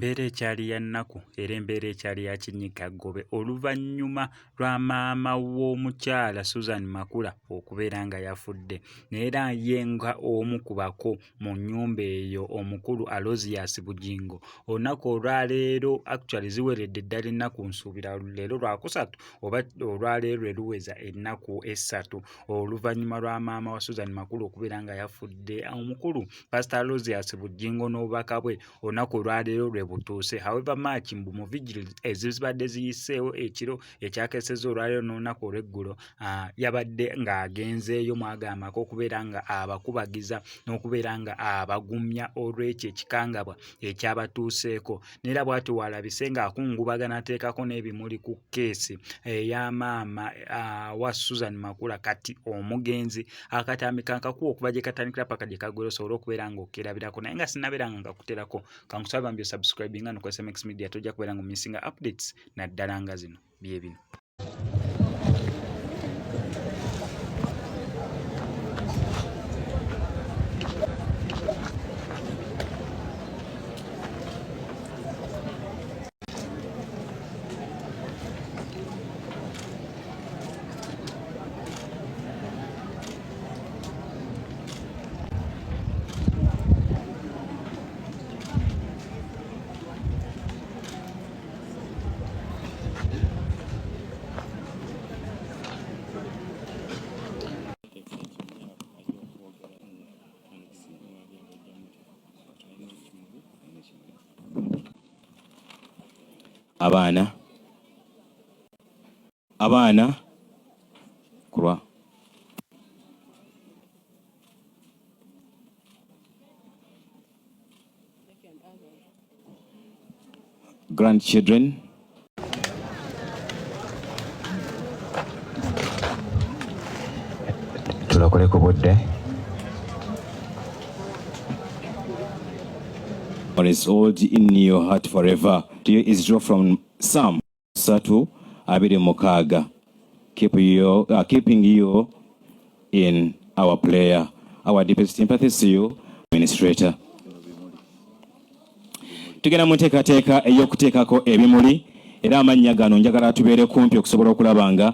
embeera ekyali ya nnaku era embeera ekyali ya kinnyikaggobe oluvannyuma lwa maama w'omukyala Susan Makula okubeera nga yafudde era ye nga omu ku bako mu nnyumba eyo omukulu Alozias Bujingo. Olunaku olwaleero actually ziweredde ddala ennaku, nsuubira leero lwakusatu oba olwaleero lwe luweza ennaku essatu oluvannyuma lwa maama wa Susan Makula okubeera nga yafudde. Omukulu Pastor Alozias Bujingo n'obubaka bwe olunaku olwaleero lwe butuuse. However much mu vigil ezibadde ziyiseewo ekiro ekyakeseza olwaleero n'olunaku olw'eggulo yabadde ng'agenzeeyo mwagamako okubeera nga abakubagiza n'okubeera nga abagumya olw'ekyo ekikangabwa ekyabatuuseeko, neera bw'ati walabise ng'akungubagana ateekako n'ebimuli ku keesi eya maama wa Susan Makula. Kati omugenzi akatambika nkakuwa okuva gye katandikira paka gye kaggwera osobole okubeera ng'okerabirako, naye nga sinnabeera nga nkakuterako. Kankusaba mbyo subscribinga no kwesa MX Media tojja kubeera nga missing updates naddala nga zino bye bino. Abaana kurwa grandchildren tulakoleko budde or is old in your heart forever. To you is draw from Psalm 3:26. Keeping you in our prayer. Our deepest sympathies to you, administrator. Tugenda mu nteekateeka ey'okuteekako ebimuli era amannya gano njagala tubeere kumpi okusobola okulaba nga